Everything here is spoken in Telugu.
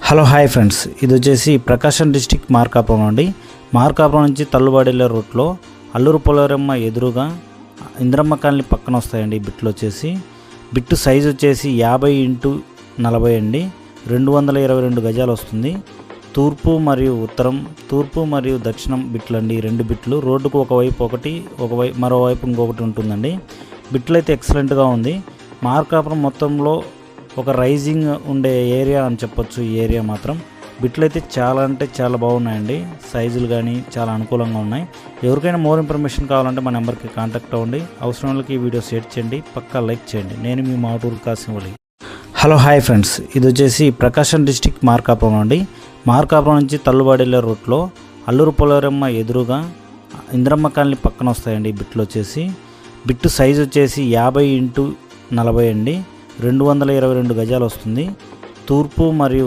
హలో హాయ్ ఫ్రెండ్స్, ఇది వచ్చేసి ప్రకాశం డిస్టిక్ మార్కాపురం అండి. మార్కాపురం నుంచి తల్లుబాడిలే రూట్లో అల్లూరు పోలవరమ్మ ఎదురుగా ఇంద్రమ్మ కాలనీ పక్కన వస్తాయండి. బిట్లు వచ్చేసి బిట్టు సైజు వచ్చేసి 50x40 అండి. 222 గజాలు వస్తుంది. తూర్పు మరియు ఉత్తరం, తూర్పు మరియు దక్షిణం బిట్లు అండి. 2 బిట్లు రోడ్డుకు ఒకవైపు ఒకటి, మరోవైపు ఇంకొకటి ఉంటుందండి. బిట్లు అయితే ఎక్సలెంట్గా ఉంది. మార్కాపురం మొత్తంలో ఒక రైజింగ్ ఉండే ఏరియా అని చెప్పొచ్చు. ఈ ఏరియా మాత్రం బిట్లు అయితే చాలా అంటే చాలా బాగున్నాయండి. సైజులు కానీ చాలా అనుకూలంగా ఉన్నాయి. ఎవరికైనా మోర్ ఇన్ఫర్మేషన్ కావాలంటే మా నెంబర్కి కాంటాక్ట్ అవ్వండి. అవసరం వాళ్ళకి ఈ వీడియో షేర్ చేయండి, పక్కా లైక్ చేయండి. నేను మీ మాటూరు కాసివలి. హలో హాయ్ ఫ్రెండ్స్, ఇది వచ్చేసి ప్రకాశం డిస్టిక్ మార్కాపురం అండి. మార్కాపురం నుంచి తల్లుబాడిలే రూట్లో అల్లూరు పోలవరమ్మ ఎదురుగా ఇంద్రమ్మ కాలనీ పక్కన వస్తాయండి. బిట్లు వచ్చేసి బిట్టు సైజు వచ్చేసి 50x40 అండి. 222 గజాలు వస్తుంది. తూర్పు మరియు